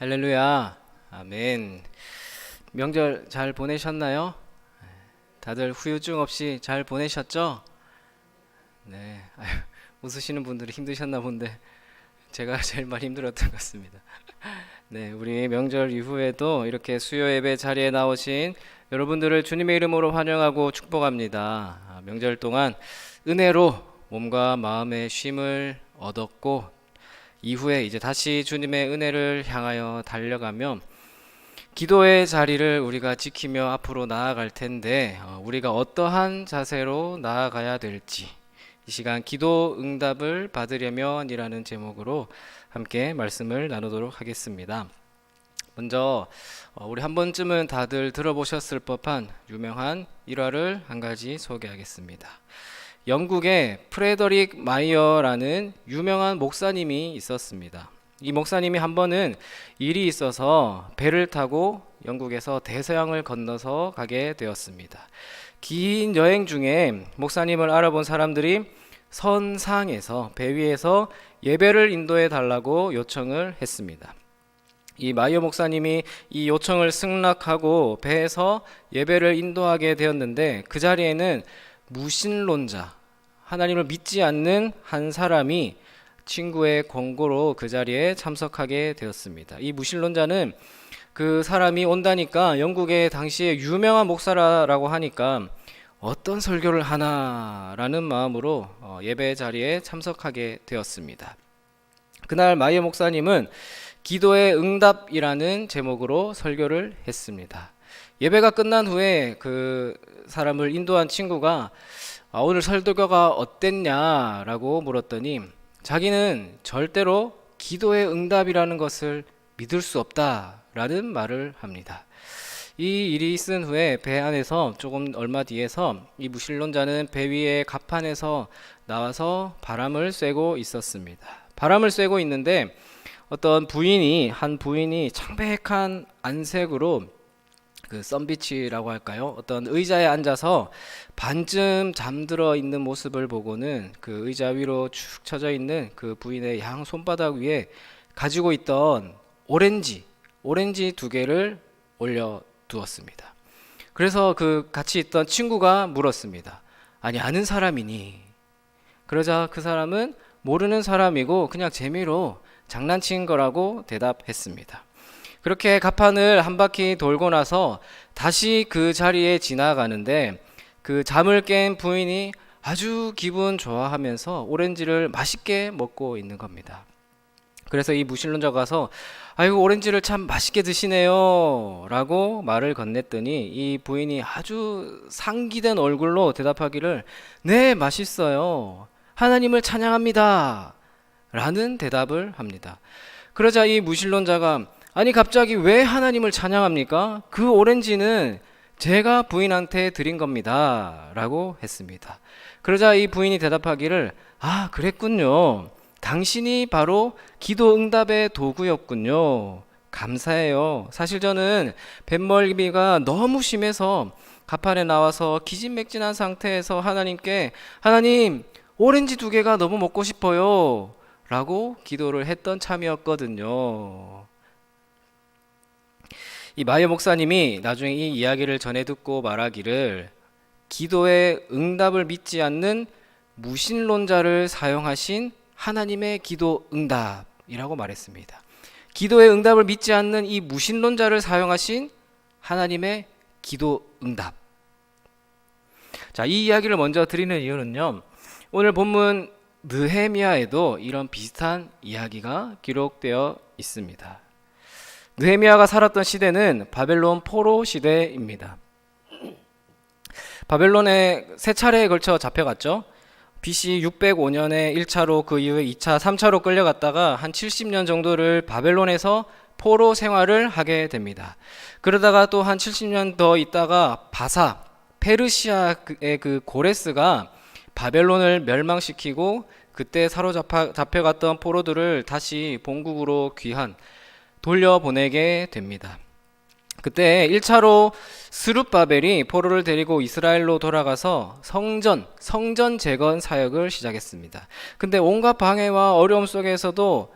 할렐루야. 아멘. 명절 잘 보내셨나요? 다들 후유증 없이 잘 보내셨죠? 네. 웃으시는 분들이 힘드셨나 본데 제가 제일 많이 힘들었던 것 같습니다. 네, 우리 명절 이후에도 이렇게 수요 예배 자리에 나오신 여러분들을 주님의 이름으로 환영하고 축복합니다. 명절 동안 은혜로 몸과 마음의 쉼을 얻었고 이후에 이제 다시 주님의 은혜를 향하여 달려가며 기도의 자리를 우리가 지키며 앞으로 나아갈 텐데 우리가 어떠한 자세로 나아가야 될지 이 시간 기도 응답을 받으려면이라는 제목으로 함께 말씀을 나누도록 하겠습니다. 먼저 우리 한 번쯤은 다들 들어보셨을 법한 유명한 일화를 한 가지 소개하겠습니다. 영국의 프레더릭 마이어라는 유명한 목사님이 있었습니다. 이 목사님이 한 번은 일이 있어서 배를 타고 영국에서 대서양을 건너서 가게 되었습니다. 긴 여행 중에 목사님을 알아본 사람들이 선상에서 배 위에서 예배를 인도해 달라고 요청을 했습니다. 이 마이어 목사님이 이 요청을 승낙하고 배에서 예배를 인도하게 되었는데 그 자리에는 무신론자, 하나님을 믿지 않는 한 사람이 친구의 권고로 그 자리에 참석하게 되었습니다. 이 무신론자는 그 사람이 온다니까 영국의 당시에 유명한 목사라고 하니까 어떤 설교를 하나라는 마음으로 예배 자리에 참석하게 되었습니다. 그날 마이어 목사님은 기도의 응답이라는 제목으로 설교를 했습니다. 예배가 끝난 후에 그 사람을 인도한 친구가 오늘 설교가 어땠냐라고 물었더니 자기는 절대로 기도의 응답이라는 것을 믿을 수 없다라는 말을 합니다. 이 일이 있은 후에 배 안에서 조금 얼마 뒤에서 이 무신론자는 배 위에 갑판에서 나와서 바람을 쐬고 있었습니다. 바람을 쐬고 있는데 어떤 한 부인이 창백한 안색으로 그 썬비치라고 할까요? 어떤 의자에 앉아서 반쯤 잠들어 있는 모습을 보고는 그 의자 위로 축 처져 있는 그 부인의 양 손바닥 위에 가지고 있던 오렌지 2개를 올려 두었습니다. 그래서 그 같이 있던 친구가 물었습니다. 아니, 아는 사람이니? 그러자 그 사람은 모르는 사람이고 그냥 재미로 장난친 거라고 대답했습니다. 그렇게 갑판을 한 바퀴 돌고 나서 다시 그 자리에 지나가는데 그 잠을 깬 부인이 아주 기분 좋아하면서 오렌지를 맛있게 먹고 있는 겁니다. 그래서 이 무신론자가 가서 아이고 오렌지를 참 맛있게 드시네요 라고 말을 건넸더니 이 부인이 아주 상기된 얼굴로 대답하기를 네, 맛있어요. 하나님을 찬양합니다 라는 대답을 합니다. 그러자 이 무신론자가 아니 갑자기 왜 하나님을 찬양합니까? 그 오렌지는 제가 부인한테 드린 겁니다 라고 했습니다. 그러자 이 부인이 대답하기를 그랬군요. 당신이 바로 기도 응답의 도구였군요. 감사해요. 사실 저는 뱃멀미가 너무 심해서 갑판에 나와서 기진맥진한 상태에서 하나님께 하나님 오렌지 2개가 너무 먹고 싶어요 라고 기도를 했던 참이었거든요. 이 마이어 목사님이 나중에 이 이야기를 전해 듣고 말하기를 기도의 응답을 믿지 않는 무신론자를 사용하신 하나님의 기도 응답이라고 말했습니다. 기도의 응답을 믿지 않는 이 무신론자를 사용하신 하나님의 기도 응답. 자, 이 이야기를 먼저 드리는 이유는요. 오늘 본문 느헤미야에도 이런 비슷한 이야기가 기록되어 있습니다. 느헤미야가 살았던 시대는 바벨론 포로 시대입니다. 바벨론에 3차례에 걸쳐 잡혀갔죠. BC 605년에 1차로 그 이후에 2차, 3차로 끌려갔다가 한 70년 정도를 바벨론에서 포로 생활을 하게 됩니다. 그러다가 또 한 70년 더 있다가 페르시아의 그 고레스가 바벨론을 멸망시키고 그때 잡혀갔던 포로들을 다시 본국으로 돌려보내게 됩니다. 그때 1차로 스룹바벨이 포로를 데리고 이스라엘로 돌아가서 성전 재건 사역을 시작했습니다. 근데 온갖 방해와 어려움 속에서도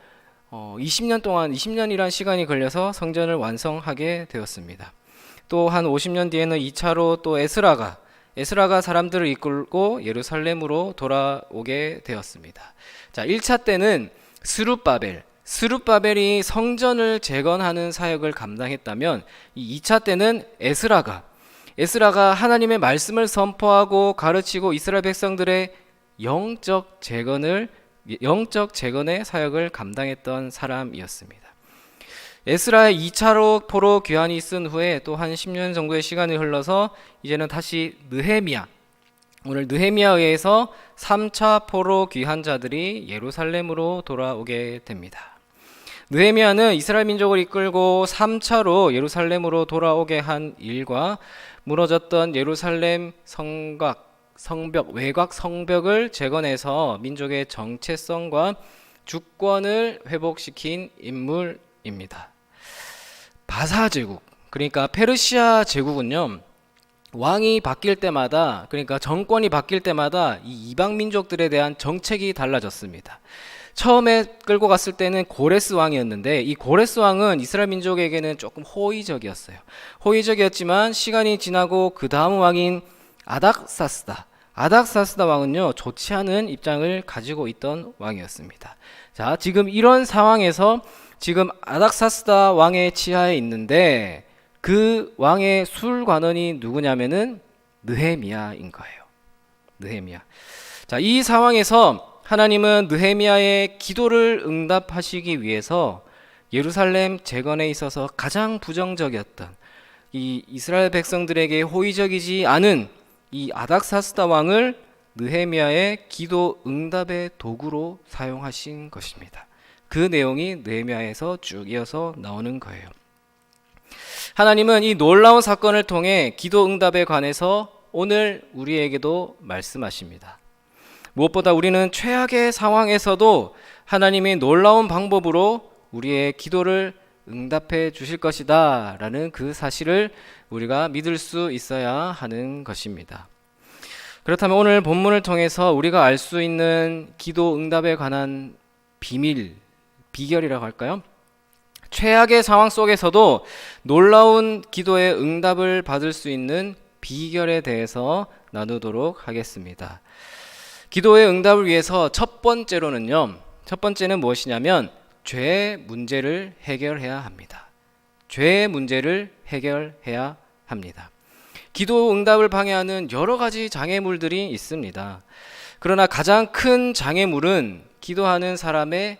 20년 동안 20년이란 시간이 걸려서 성전을 완성하게 되었습니다. 또 한 50년 뒤에는 2차로 또 에스라가 사람들을 이끌고 예루살렘으로 돌아오게 되었습니다. 자, 1차 때는 스룹바벨이 성전을 재건하는 사역을 감당했다면 이 2차 때는 에스라가 하나님의 말씀을 선포하고 가르치고 이스라엘 백성들의 영적 재건의 사역을 감당했던 사람이었습니다. 에스라의 2차로 포로 귀환이 있은 후에 또 한 10년 정도의 시간이 흘러서 이제는 다시 오늘 느헤미야에 의해서 3차 포로 귀환자들이 예루살렘으로 돌아오게 됩니다. 느헤미야는 이스라엘 민족을 이끌고 3차로 예루살렘으로 돌아오게 한 일과 무너졌던 예루살렘 외곽 성벽을 재건해서 민족의 정체성과 주권을 회복시킨 인물입니다. 바사 제국, 그러니까 페르시아 제국은요, 왕이 바뀔 때마다, 그러니까 정권이 바뀔 때마다 이 이방 민족들에 대한 정책이 달라졌습니다. 처음에 끌고 갔을 때는 고레스 왕이었는데 이 고레스 왕은 이스라엘 민족에게는 조금 호의적이었지만 시간이 지나고 그 다음 왕인 아닥사스다 왕은요, 좋지 않은 입장을 가지고 있던 왕이었습니다. 자, 지금 이런 상황에서 지금 아닥사스다 왕의 치하에 있는데 그 왕의 술관원이 누구냐면은 느헤미야인 거예요. 느헤미야. 자, 이 상황에서 하나님은 느헤미야의 기도를 응답하시기 위해서 예루살렘 재건에 있어서 가장 부정적이었던 이 이스라엘 백성들에게 호의적이지 않은 이 아닥사스다 왕을 느헤미야의 기도 응답의 도구로 사용하신 것입니다. 그 내용이 느헤미야에서 쭉 이어서 나오는 거예요. 하나님은 이 놀라운 사건을 통해 기도 응답에 관해서 오늘 우리에게도 말씀하십니다. 무엇보다 우리는 최악의 상황에서도 하나님이 놀라운 방법으로 우리의 기도를 응답해 주실 것이다 라는 그 사실을 우리가 믿을 수 있어야 하는 것입니다. 그렇다면 오늘 본문을 통해서 우리가 알 수 있는 기도 응답에 관한 비결이라고 할까요? 최악의 상황 속에서도 놀라운 기도의 응답을 받을 수 있는 비결에 대해서 나누도록 하겠습니다. 기도의 응답을 위해서 첫 번째는 무엇이냐면 죄의 문제를 해결해야 합니다. 죄의 문제를 해결해야 합니다. 기도 응답을 방해하는 여러 가지 장애물들이 있습니다. 그러나 가장 큰 장애물은 기도하는 사람의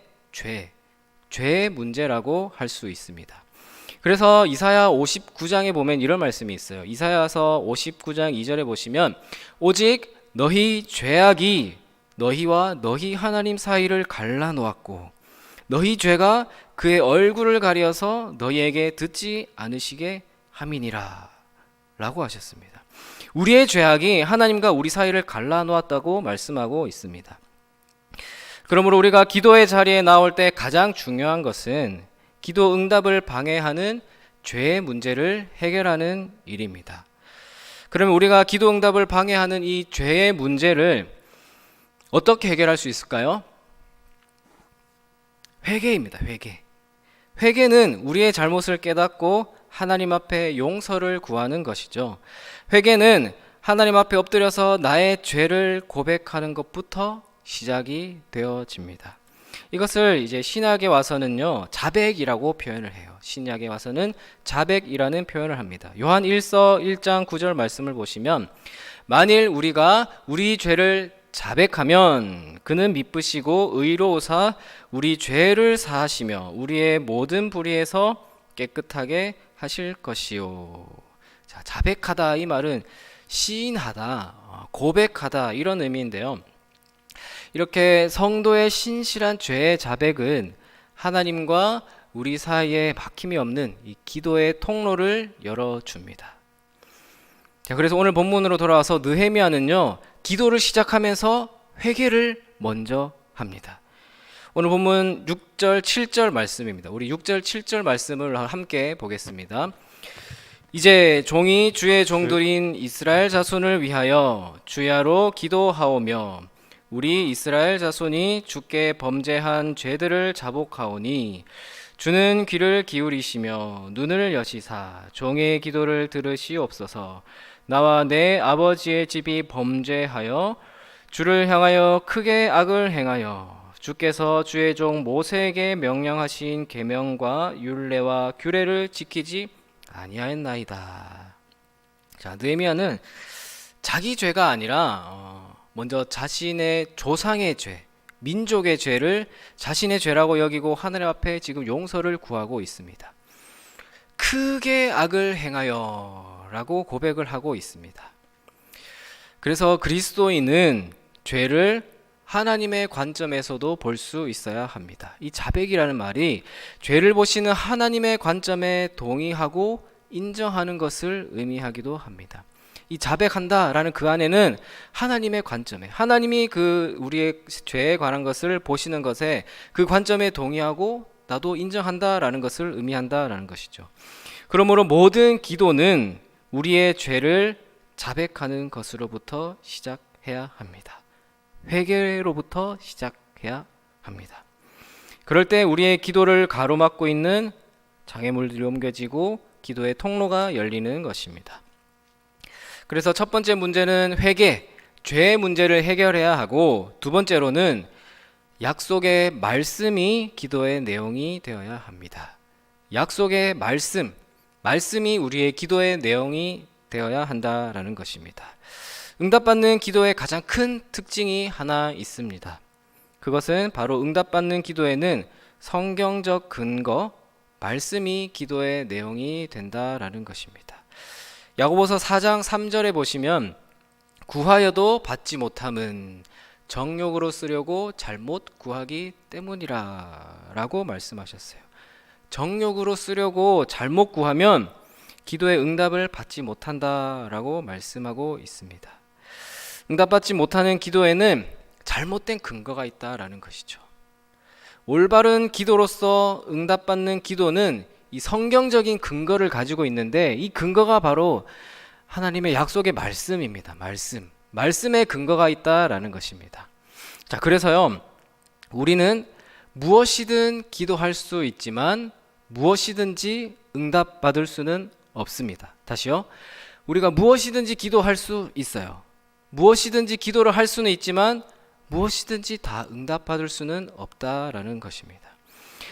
죄의 문제라고 할 수 있습니다. 그래서 이사야 59장에 보면 이런 말씀이 있어요. 이사야서 59장 2절에 보시면 오직 너희 죄악이 너희와 너희 하나님 사이를 갈라놓았고 너희 죄가 그의 얼굴을 가려서 너희에게 듣지 않으시게 함이니라 라고 하셨습니다. 우리의 죄악이 하나님과 우리 사이를 갈라놓았다고 말씀하고 있습니다. 그러므로 우리가 기도의 자리에 나올 때 가장 중요한 것은 기도 응답을 방해하는 죄의 문제를 해결하는 일입니다. 그러면 우리가 기도 응답을 방해하는 이 죄의 문제를 어떻게 해결할 수 있을까요? 회개입니다. 회개는 우리의 잘못을 깨닫고 하나님 앞에 용서를 구하는 것이죠. 회개는 하나님 앞에 엎드려서 나의 죄를 고백하는 것부터 시작이 되어집니다. 이것을 이제 신약에 와서는요, 자백이라고 표현을 해요. 신약에 와서는 자백이라는 표현을 합니다. 요한 1서 1장 9절 말씀을 보시면 만일 우리가 우리 죄를 자백하면 그는 미쁘시고 의로우사 우리 죄를 사하시며 우리의 모든 불의에서 깨끗하게 하실 것이요. 자, 자백하다 이 말은 시인하다, 고백하다 이런 의미인데요. 이렇게 성도의 신실한 죄의 자백은 하나님과 우리 사이에 막힘이 없는 이 기도의 통로를 열어줍니다. 자, 그래서 오늘 본문으로 돌아와서 느헤미야는요, 기도를 시작하면서 회개를 먼저 합니다. 오늘 본문 6절 7절 말씀입니다. 우리 6절 7절 말씀을 함께 보겠습니다. 이제 종이 주의 종들인 이스라엘 자손을 위하여 주야로 기도하오며 우리 이스라엘 자손이 주께 범죄한 죄들을 자복하오니 주는 귀를 기울이시며 눈을 여시사 종의 기도를 들으시옵소서. 나와 내 아버지의 집이 범죄하여 주를 향하여 크게 악을 행하여 주께서 주의 종 모세에게 명령하신 계명과 율례와 규례를 지키지 아니하였나이다. 자, 느헤미야는 자기 죄가 아니라 먼저 자신의 조상의 죄, 민족의 죄를 자신의 죄라고 여기고 하늘 앞에 지금 용서를 구하고 있습니다. 크게 악을 행하여 라고 고백을 하고 있습니다. 그래서 그리스도인은 죄를 하나님의 관점에서도 볼 수 있어야 합니다. 이 자백이라는 말이 죄를 보시는 하나님의 관점에 동의하고 인정하는 것을 의미하기도 합니다. 이 자백한다라는 그 안에는 하나님의 관점에, 하나님이 그 우리의 죄에 관한 것을 보시는 것에 그 관점에 동의하고 나도 인정한다라는 것을 의미한다라는 것이죠. 그러므로 모든 기도는 우리의 죄를 자백하는 것으로부터 시작해야 합니다. 회개로부터 시작해야 합니다. 그럴 때 우리의 기도를 가로막고 있는 장애물들이 옮겨지고 기도의 통로가 열리는 것입니다. 그래서 첫 번째 문제는 회개, 죄의 문제를 해결해야 하고, 두 번째로는 약속의 말씀이 기도의 내용이 되어야 합니다. 약속의 말씀이 우리의 기도의 내용이 되어야 한다라는 것입니다. 응답받는 기도의 가장 큰 특징이 하나 있습니다. 그것은 바로 응답받는 기도에는 성경적 근거, 말씀이 기도의 내용이 된다라는 것입니다. 야고보서 4장 3절에 보시면 구하여도 받지 못함은 정욕으로 쓰려고 잘못 구하기 때문이라 라고 말씀하셨어요. 정욕으로 쓰려고 잘못 구하면 기도의 응답을 받지 못한다라고 말씀하고 있습니다. 응답받지 못하는 기도에는 잘못된 근거가 있다라는 것이죠. 올바른 기도로서 응답받는 기도는 이 성경적인 근거를 가지고 있는데, 이 근거가 바로 하나님의 약속의 말씀입니다. 말씀에 근거가 있다라는 것입니다. 자, 그래서요, 우리는 무엇이든 기도할 수 있지만 무엇이든지 응답받을 수는 없습니다. 다시요. 우리가 무엇이든지 기도할 수 있어요. 무엇이든지 기도를 할 수는 있지만 무엇이든지 다 응답받을 수는 없다라는 것입니다.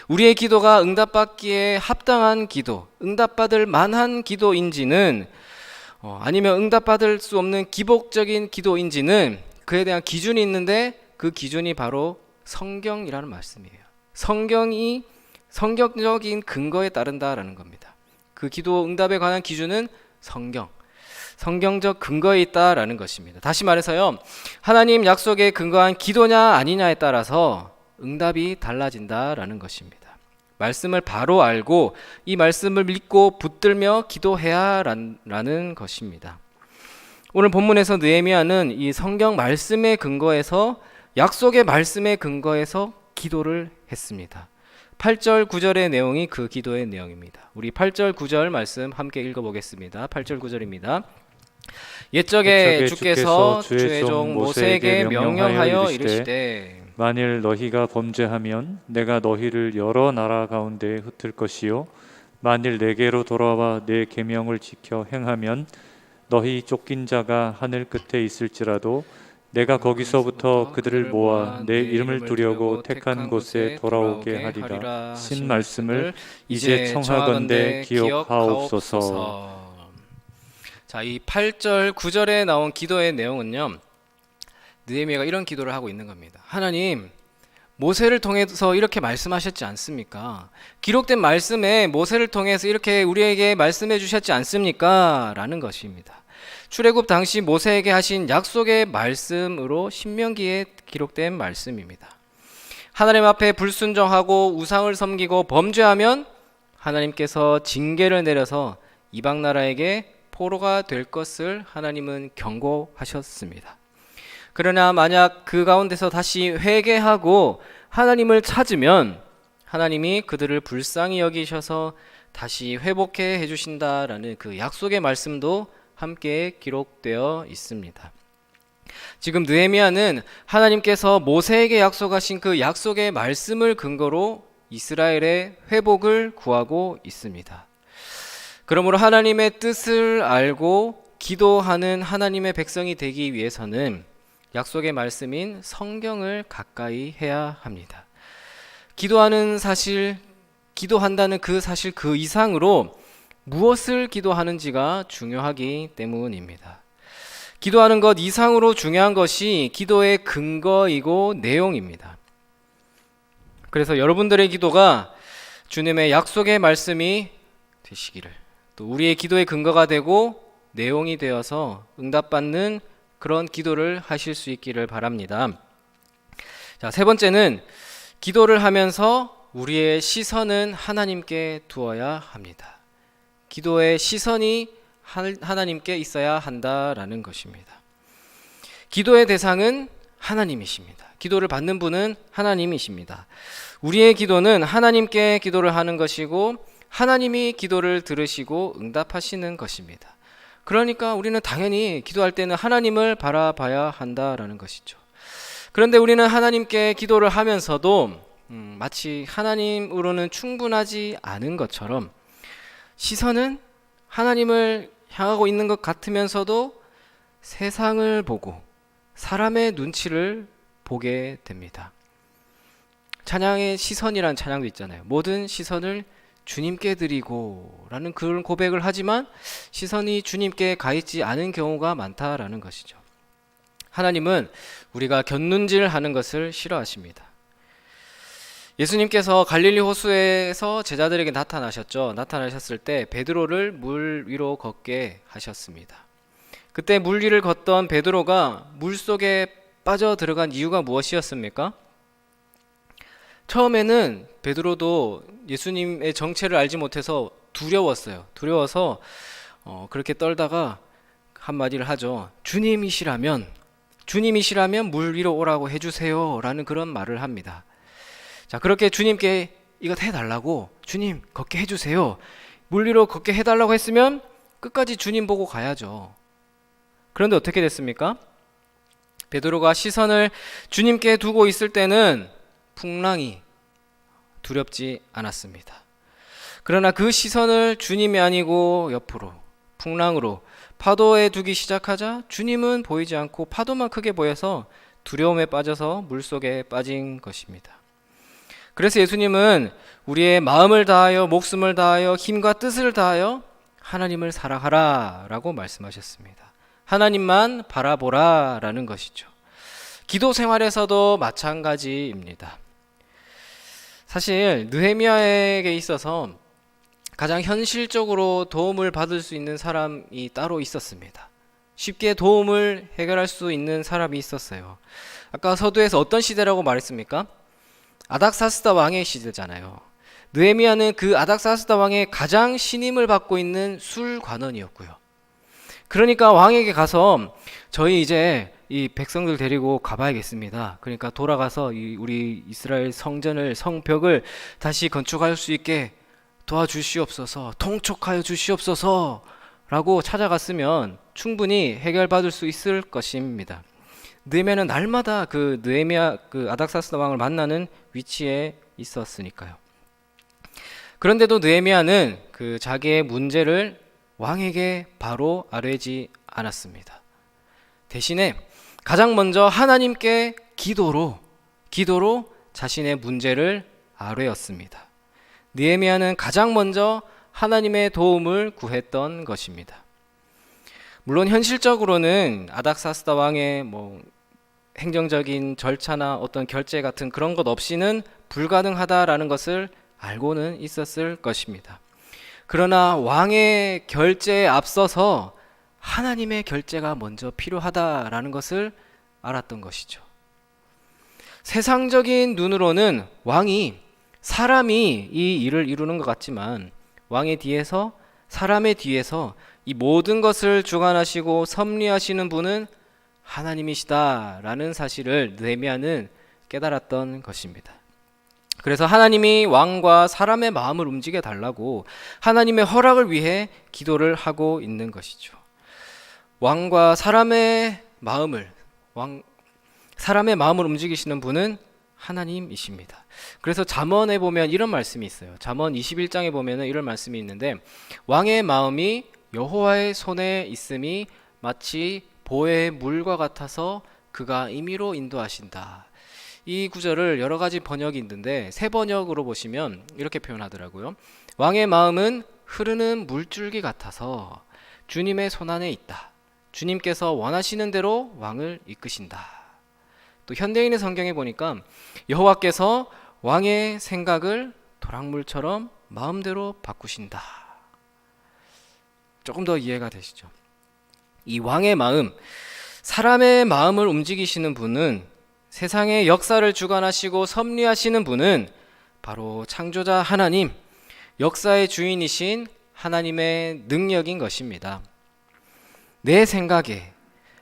우리의 기도가 응답받기에 합당한 기도, 응답받을 만한 기도인지는 아니면 응답받을 수 없는 기복적인 기도인지는 그에 대한 기준이 있는데, 그 기준이 바로 성경이라는 말씀이에요. 성경적인 근거에 따른다라는 겁니다. 그 기도 응답에 관한 기준은 성경적 근거에 있다라는 것입니다. 다시 말해서요, 하나님 약속에 근거한 기도냐 아니냐에 따라서 응답이 달라진다라는 것입니다. 말씀을 바로 알고 이 말씀을 믿고 붙들며 기도해야 라는 것입니다. 오늘 본문에서 느헤미야는 이 성경 말씀의 근거에서, 약속의 말씀의 근거에서 기도를 했습니다. 8절 9절의 내용이 그 기도의 내용입니다. 우리 8절 9절 말씀 함께 읽어보겠습니다. 8절 9절입니다. 옛적에 주께서 주의 종 모세에게 명령하여 이르시되 만일 너희가 범죄하면 내가 너희를 여러 나라 가운데 흩을 것이요 만일 내게로 돌아와 내 계명을 지켜 행하면 너희 쫓긴 자가 하늘 끝에 있을지라도 내가 거기서부터 그들을 모아 내 이름을 두려고 택한 곳에 돌아오게 하리라. 신 말씀을 이제 청하건대 기억하옵소서. 자, 이 8절 9절에 나온 기도의 내용은요, 느헤미야가 이런 기도를 하고 있는 겁니다. 하나님, 모세를 통해서 이렇게 말씀하셨지 않습니까? 기록된 말씀에 모세를 통해서 이렇게 우리에게 말씀해 주셨지 않습니까? 라는 것입니다. 출애굽 당시 모세에게 하신 약속의 말씀으로 신명기에 기록된 말씀입니다. 하나님 앞에 불순종하고 우상을 섬기고 범죄하면 하나님께서 징계를 내려서 이방 나라에게 포로가 될 것을 하나님은 경고하셨습니다. 그러나 만약 그 가운데서 다시 회개하고 하나님을 찾으면 하나님이 그들을 불쌍히 여기셔서 다시 회복해 해주신다라는 그 약속의 말씀도 함께 기록되어 있습니다. 지금 느헤미야는 하나님께서 모세에게 약속하신 그 약속의 말씀을 근거로 이스라엘의 회복을 구하고 있습니다. 그러므로 하나님의 뜻을 알고 기도하는 하나님의 백성이 되기 위해서는 약속의 말씀인 성경을 가까이 해야 합니다. 기도하는 사실, 기도한다는 그 사실 그 이상으로 무엇을 기도하는지가 중요하기 때문입니다. 기도하는 것 이상으로 중요한 것이 기도의 근거이고 내용입니다. 그래서 여러분들의 기도가 주님의 약속의 말씀이 되시기를, 또 우리의 기도의 근거가 되고 내용이 되어서 응답받는 그런 기도를 하실 수 있기를 바랍니다. 자, 세 번째는 기도를 하면서 우리의 시선은 하나님께 두어야 합니다. 기도의 시선이 하나님께 있어야 한다라는 것입니다. 기도의 대상은 하나님이십니다. 기도를 받는 분은 하나님이십니다. 우리의 기도는 하나님께 기도를 하는 것이고 하나님이 기도를 들으시고 응답하시는 것입니다. 그러니까 우리는 당연히 기도할 때는 하나님을 바라봐야 한다라는 것이죠. 그런데 우리는 하나님께 기도를 하면서도 마치 하나님으로는 충분하지 않은 것처럼 시선은 하나님을 향하고 있는 것 같으면서도 세상을 보고 사람의 눈치를 보게 됩니다. 찬양의 시선이란 찬양도 있잖아요. 모든 시선을 주님께 드리고 라는 그런 고백을 하지만 시선이 주님께 가 있지 않은 경우가 많다라는 것이죠. 하나님은 우리가 곁눈질하는 것을 싫어하십니다. 예수님께서 갈릴리 호수에서 제자들에게 나타나셨죠. 나타나셨을 때 베드로를 물 위로 걷게 하셨습니다. 그때 물 위를 걷던 베드로가 물 속에 빠져 들어간 이유가 무엇이었습니까? 처음에는 베드로도 예수님의 정체를 알지 못해서 두려웠어요. 두려워서 그렇게 떨다가 한마디를 하죠. 주님이시라면 물 위로 오라고 해주세요 라는 그런 말을 합니다. 자, 그렇게 주님께 이것 해달라고, 주님 걷게 해주세요, 물 위로 걷게 해달라고 했으면 끝까지 주님 보고 가야죠. 그런데 어떻게 됐습니까? 베드로가 시선을 주님께 두고 있을 때는 풍랑이 두렵지 않았습니다. 그러나 그 시선을 주님이 아니고 옆으로 풍랑으로 파도에 두기 시작하자 주님은 보이지 않고 파도만 크게 보여서 두려움에 빠져서 물속에 빠진 것입니다. 그래서 예수님은 우리의 마음을 다하여 목숨을 다하여 힘과 뜻을 다하여 하나님을 사랑하라 라고 말씀하셨습니다. 하나님만 바라보라 라는 것이죠. 기도 생활에서도 마찬가지입니다. 사실 느헤미야에게 있어서 가장 현실적으로 도움을 받을 수 있는 사람이 따로 있었습니다. 쉽게 도움을 해결할 수 있는 사람이 있었어요. 아까 서두에서 어떤 시대라고 말했습니까? 아닥사스다 왕의 시대잖아요. 느헤미야는 그 아닥사스다 왕의 가장 신임을 받고 있는 술관원이었고요. 그러니까 왕에게 가서 저희 이제 이 백성들 데리고 가봐야겠습니다. 그러니까 돌아가서 우리 이스라엘 성벽을 다시 건축할 수 있게 도와주시옵소서, 통촉하여 주시옵소서 라고 찾아갔으면 충분히 해결받을 수 있을 것입니다. 느헤미야는 날마다 그 느헤미야 그 아닥사스다 왕을 만나는 위치에 있었으니까요. 그런데도 느헤미야는 그 자기의 문제를 왕에게 바로 아뢰지 않았습니다. 대신에 가장 먼저 하나님께 기도로 자신의 문제를 아뢰었습니다. 느헤미야는 가장 먼저 하나님의 도움을 구했던 것입니다. 물론 현실적으로는 아닥사스다 왕의 행정적인 절차나 어떤 결제 같은 그런 것 없이는 불가능하다라는 것을 알고는 있었을 것입니다. 그러나 왕의 결제에 앞서서 하나님의 결제가 먼저 필요하다라는 것을 알았던 것이죠. 세상적인 눈으로는 사람이 이 일을 이루는 것 같지만 사람의 뒤에서 이 모든 것을 주관하시고 섭리하시는 분은 하나님이시다라는 사실을 느헤미야는 깨달았던 것입니다. 그래서 하나님이 왕과 사람의 마음을 움직여 달라고 하나님의 허락을 위해 기도를 하고 있는 것이죠. 왕과 사람의 마음을 사람의 마음을 움직이시는 분은 하나님이십니다. 그래서 잠언에 보면 이런 말씀이 있어요. 잠언 21장에 보면 이런 말씀이 있는데, 왕의 마음이 여호와의 손에 있음이 마치 보의 물과 같아서 그가 임의로 인도하신다. 이 구절을 여러 가지 번역이 있는데 새 번역으로 보시면 이렇게 표현하더라고요. 왕의 마음은 흐르는 물줄기 같아서 주님의 손안에 있다. 주님께서 원하시는 대로 왕을 이끄신다. 또 현대인의 성경에 보니까 여호와께서 왕의 생각을 도랑물처럼 마음대로 바꾸신다. 조금 더 이해가 되시죠? 이 왕의 마음, 사람의 마음을 움직이시는 분은, 세상의 역사를 주관하시고 섭리하시는 분은 바로 창조자 하나님, 역사의 주인이신 하나님의 능력인 것입니다. 내 생각에,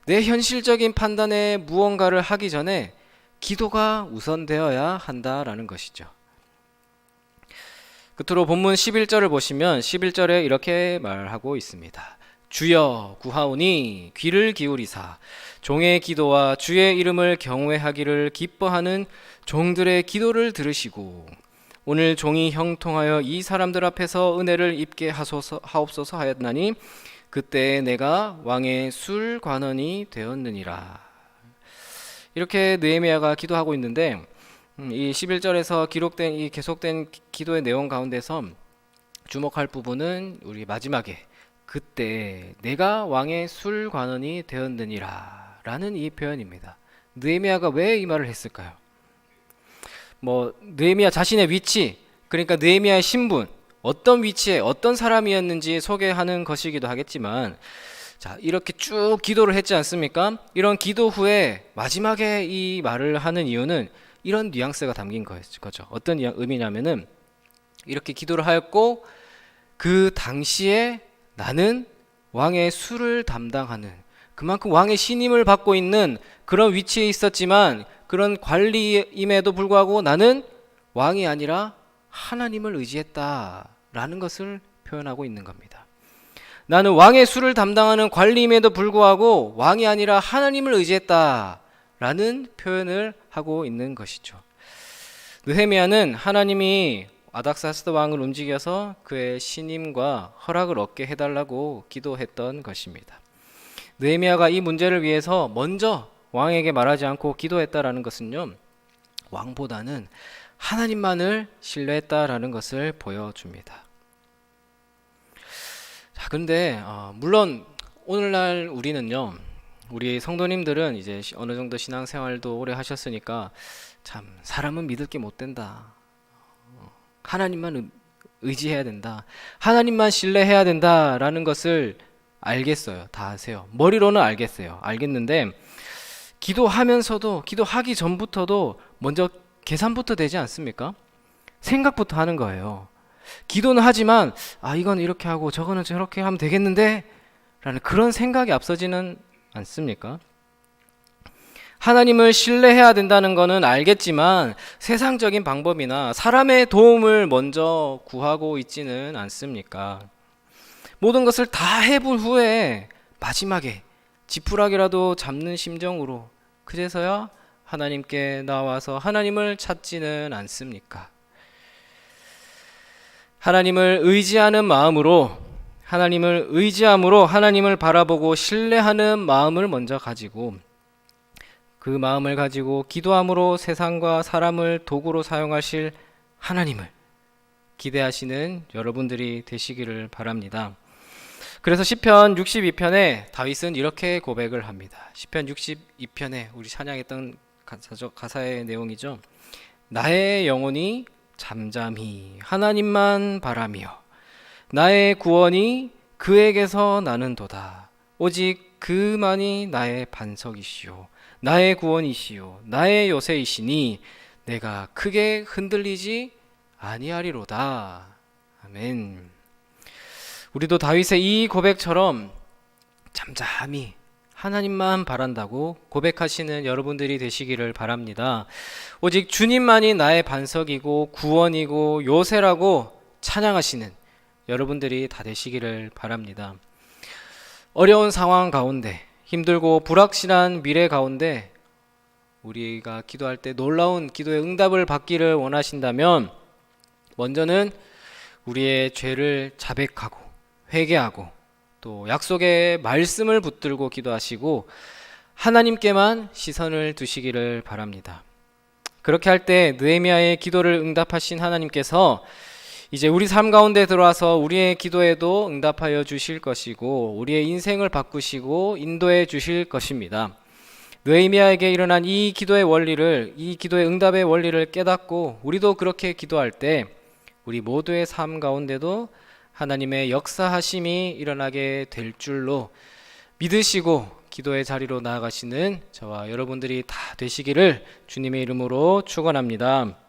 내 현실적인 판단에 무언가를 하기 전에 기도가 우선되어야 한다라는 것이죠. 끝으로 본문 11절을 보시면 11절에 이렇게 말하고 있습니다. 주여 구하오니 귀를 기울이사 종의 기도와 주의 이름을 경외하기를 기뻐하는 종들의 기도를 들으시고 오늘 종이 형통하여 이 사람들 앞에서 은혜를 입게 하옵소서 하였나니 그때 내가 왕의 술관원이 되었느니라. 이렇게 느헤미야가 기도하고 있는데 이 11절에서 기록된 이 계속된 기도의 내용 가운데서 주목할 부분은 우리 마지막에 그때 내가 왕의 술관원이 되었느니라 라는 이 표현입니다. 느헤미야가 왜 이 말을 했을까요? 느헤미야 자신의 위치, 그러니까 느헤미야의 신분, 어떤 위치에 어떤 사람이었는지 소개하는 것이기도 하겠지만, 자, 이렇게 쭉 기도를 했지 않습니까? 이런 기도 후에 마지막에 이 말을 하는 이유는 이런 뉘앙스가 담긴 거죠. 어떤 의미냐면은 이렇게 기도를 하였고 그 당시에 나는 왕의 술을 담당하는, 그만큼 왕의 신임을 받고 있는 그런 위치에 있었지만 그런 관리임에도 불구하고 나는 왕이 아니라 하나님을 의지했다라는 것을 표현하고 있는 겁니다. 나는 왕의 술을 담당하는 관리임에도 불구하고 왕이 아니라 하나님을 의지했다라는 표현을 하고 있는 것이죠. 느헤미야는 하나님이 아닥사스다 왕을 움직여서 그의 신임과 허락을 얻게 해달라고 기도했던 것입니다. 느헤미야가 이 문제를 위해서 먼저 왕에게 말하지 않고 기도했다라는 것은요, 왕보다는 하나님만을 신뢰했다라는 것을 보여줍니다. 자, 그런데 물론 오늘날 우리는요, 우리 성도님들은 이제 어느 정도 신앙생활도 오래 하셨으니까 참 사람은 믿을 게 못 된다. 하나님만 의지해야 된다. 하나님만 신뢰해야 된다라는 것을 알겠어요. 다 아세요. 머리로는 알겠어요. 알겠는데 기도하면서도, 기도하기 전부터도 먼저 계산부터 되지 않습니까? 생각부터 하는 거예요. 기도는 하지만 이건 이렇게 하고 저거는 저렇게 하면 되겠는데 라는 그런 생각이 앞서지는 않습니까? 하나님을 신뢰해야 된다는 것은 알겠지만 세상적인 방법이나 사람의 도움을 먼저 구하고 있지는 않습니까? 모든 것을 다 해본 후에 마지막에 지푸라기라도 잡는 심정으로 그제서야 하나님께 나와서 하나님을 찾지는 않습니까? 하나님을 의지하는 마음으로, 하나님을 의지함으로 하나님을 바라보고 신뢰하는 마음을 먼저 가지고, 그 마음을 가지고 기도함으로 세상과 사람을 도구로 사용하실 하나님을 기대하시는 여러분들이 되시기를 바랍니다. 그래서 시편 62편에 다윗은 이렇게 고백을 합니다. 시편 62편에 우리 찬양했던 가사의 내용이죠. 나의 영혼이 잠잠히 하나님만 바라며 나의 구원이 그에게서 나는도다. 오직 그만이 나의 반석이시오, 나의 구원이시오, 나의 요새이시니 내가 크게 흔들리지 아니하리로다. 아멘. 우리도 다윗의 이 고백처럼 잠잠히 하나님만 바란다고 고백하시는 여러분들이 되시기를 바랍니다. 오직 주님만이 나의 반석이고 구원이고 요새라고 찬양하시는 여러분들이 다 되시기를 바랍니다. 어려운 상황 가운데, 힘들고 불확실한 미래 가운데 우리가 기도할 때 놀라운 기도의 응답을 받기를 원하신다면 먼저는 우리의 죄를 자백하고 회개하고 또 약속의 말씀을 붙들고 기도하시고 하나님께만 시선을 두시기를 바랍니다. 그렇게 할 때 느헤미야의 기도를 응답하신 하나님께서 이제 우리 삶 가운데 들어와서 우리의 기도에도 응답하여 주실 것이고 우리의 인생을 바꾸시고 인도해 주실 것입니다. 느헤미야에게 일어난 이 기도의 원리를, 이 기도의 응답의 원리를 깨닫고 우리도 그렇게 기도할 때 우리 모두의 삶 가운데도 하나님의 역사하심이 일어나게 될 줄로 믿으시고 기도의 자리로 나아가시는 저와 여러분들이 다 되시기를 주님의 이름으로 축원합니다.